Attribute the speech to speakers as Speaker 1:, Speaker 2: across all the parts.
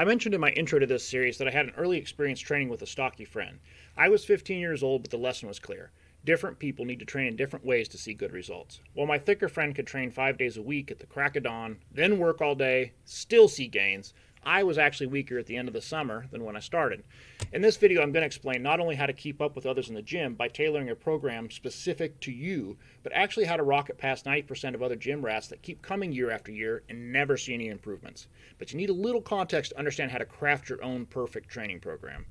Speaker 1: I mentioned in my intro to this series that I had an early experience training with a stocky friend. I was 15 years old, but the lesson was clear. Different people need to train in different ways to see good results. While my thicker friend could train 5 days a week at the crack of dawn, then work all day, still see gains, I was actually weaker at the end of the summer than when I started. In this video, I'm going to explain not only how to keep up with others in the gym by tailoring a program specific to you, but actually how to rocket past 90% of other gym rats that keep coming year after year and never see any improvements. But you need a little context to understand how to craft your own perfect training program.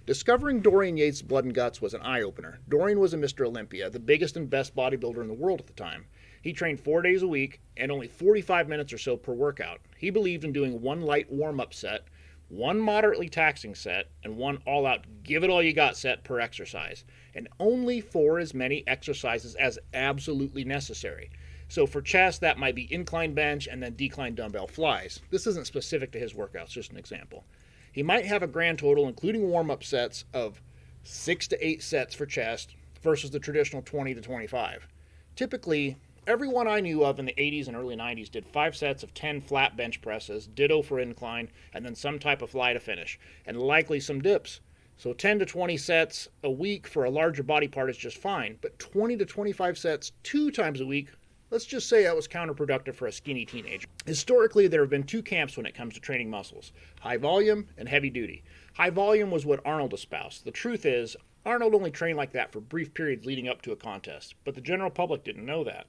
Speaker 1: Discovering Dorian Yates' Blood and Guts was an eye-opener. Dorian was a Mr. Olympia, the biggest and best bodybuilder in the world at the time. He trained 4 days a week and only 45 minutes or so per workout. He believed in doing one light warm-up set, one moderately taxing set, and one all-out give-it-all-you-got set per exercise, and only 4 as many exercises as absolutely necessary. So for chest, that might be incline bench and then decline dumbbell flies. This isn't specific to his workouts, just an example. He might have a grand total, including warm-up sets, of 6 to 8 sets for chest versus the traditional 20 to 25. Typically, everyone I knew of in the 80s and early 90s did 5 sets of 10 flat bench presses, ditto for incline, and then some type of fly to finish, and likely some dips. So 10 to 20 sets a week for a larger body part is just fine, but 20 to 25 sets 2 times a week, let's just say that was counterproductive for a skinny teenager. Historically, there have been 2 camps when it comes to training muscles: high volume and heavy duty. High volume was what Arnold espoused. The truth is, Arnold only trained like that for brief periods leading up to a contest, but the general public didn't know that.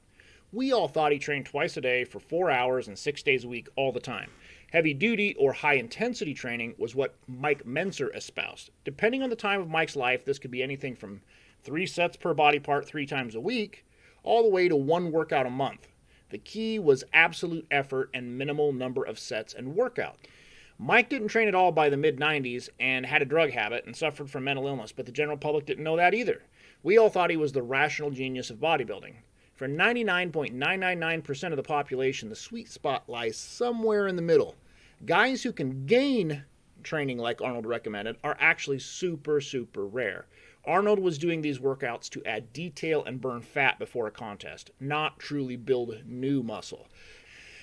Speaker 1: We all thought he trained twice a day for 4 hours and 6 days a week all the time. Heavy duty or high intensity training was what Mike Mentzer espoused. Depending on the time of Mike's life, this could be anything from 3 sets per body part 3 times a week, all the way to 1 workout a month. The key was absolute effort and minimal number of sets and workout. Mike didn't train at all by the mid-90s and had a drug habit and suffered from mental illness, but the general public didn't know that either. We all thought he was the rational genius of bodybuilding. For 99.999% of the population, the sweet spot lies somewhere in the middle. Guys who can gain training like Arnold recommended are actually super, super rare. Arnold was doing these workouts to add detail and burn fat before a contest, not truly build new muscle.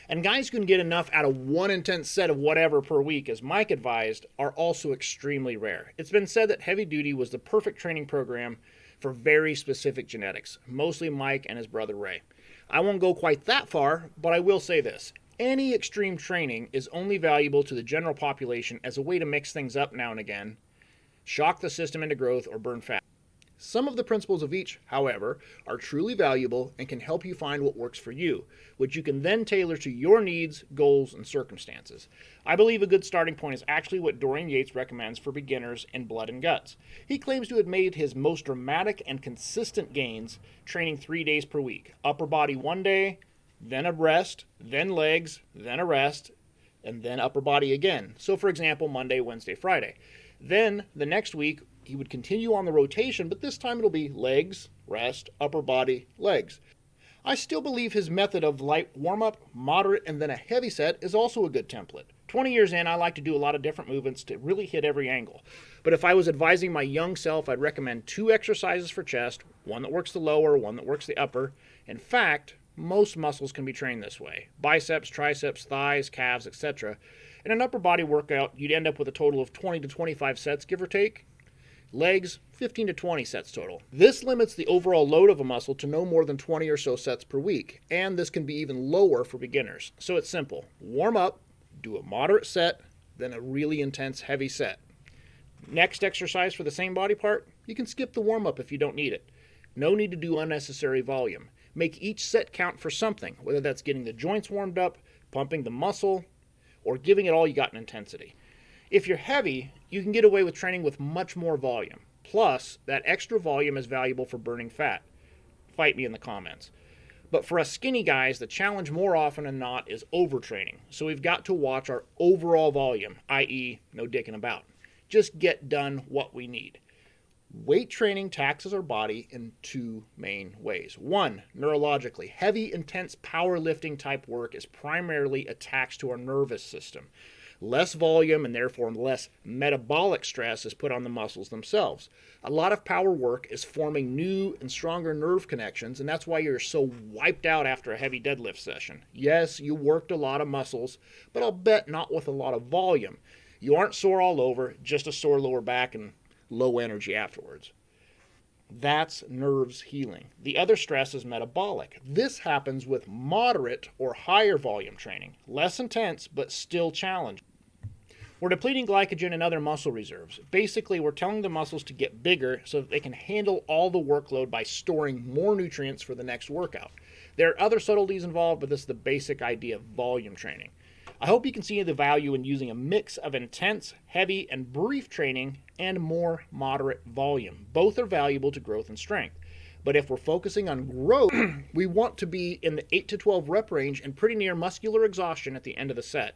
Speaker 1: And guys who can get enough out of one intense set of whatever per week, as Mike advised, are also extremely rare. It's been said that heavy duty was the perfect training program for very specific genetics, mostly Mike and his brother Ray. I won't go quite that far, but I will say this. Any extreme training is only valuable to the general population as a way to mix things up now and again, shock the system into growth, or burn fat. Some of the principles of each, however, are truly valuable and can help you find what works for you, which you can then tailor to your needs, goals, and circumstances. I believe a good starting point is actually what Dorian Yates recommends for beginners in Blood and Guts. He claims to have made his most dramatic and consistent gains training 3 days per week. Upper body 1 day, then a rest, then legs, then a rest, and then upper body again. So for example, Monday, Wednesday, Friday. Then the next week, he would continue on the rotation, but this time it'll be legs, rest, upper body, legs. I still believe his method of light warm-up, moderate, and then a heavy set is also a good template. 20 years in, I like to do a lot of different movements to really hit every angle. But if I was advising my young self, I'd recommend 2 exercises for chest, one that works the lower, one that works the upper. In fact, most muscles can be trained this way: biceps, triceps, thighs, calves, etc. In an upper body workout, you'd end up with a total of 20 to 25 sets, give or take. Legs, 15 to 20 sets total. This limits the overall load of a muscle to no more than 20 or so sets per week, and this can be even lower for beginners. So it's simple. Warm up, do a moderate set, then a really intense heavy set. Next exercise for the same body part, you can skip the warm-up if you don't need it. No need to do unnecessary volume. Make each set count for something, whether that's getting the joints warmed up, pumping the muscle, or giving it all you got in intensity. If you're heavy, you can get away with training with much more volume. Plus, that extra volume is valuable for burning fat. Fight me in the comments. But for us skinny guys, the challenge more often than not is overtraining. So we've got to watch our overall volume, i.e. no dicking about. Just get done what we need. Weight training taxes our body in 2 main ways. 1, neurologically. Heavy, intense powerlifting type work is primarily a tax to our nervous system. Less volume and therefore less metabolic stress is put on the muscles themselves. A lot of power work is forming new and stronger nerve connections, and that's why you're so wiped out after a heavy deadlift session. Yes, you worked a lot of muscles, but I'll bet not with a lot of volume. You aren't sore all over, just a sore lower back and low energy afterwards. That's nerves healing. The other stress is metabolic. This happens with moderate or higher volume training, less intense but still challenging. We're depleting glycogen and other muscle reserves. Basically, we're telling the muscles to get bigger so that they can handle all the workload by storing more nutrients for the next workout. There are other subtleties involved, but this is the basic idea of volume training. I hope you can see the value in using a mix of intense, heavy, and brief training and more moderate volume. Both are valuable to growth and strength. But if we're focusing on growth, we want to be in the 8 to 12 rep range and pretty near muscular exhaustion at the end of the set.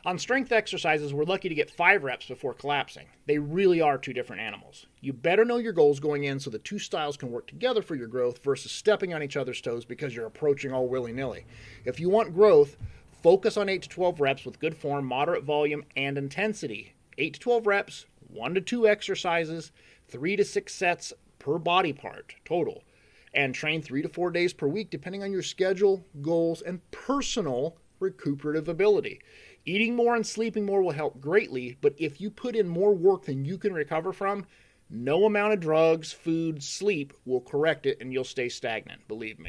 Speaker 1: On strength exercises, we're lucky to get 5 reps before collapsing. They really are two different animals. You better know your goals going in so the two styles can work together for your growth versus stepping on each other's toes because you're approaching all willy-nilly. If you want growth, focus on 8 to 12 reps with good form, moderate volume, and intensity. 8 to 12 reps, 1 to 2 exercises, 3 to 6 sets per body part total. And train 3 to 4 days per week depending on your schedule, goals, and personal recuperative ability. Eating more and sleeping more will help greatly, but if you put in more work than you can recover from, no amount of drugs, food, sleep will correct it and you'll stay stagnant, believe me.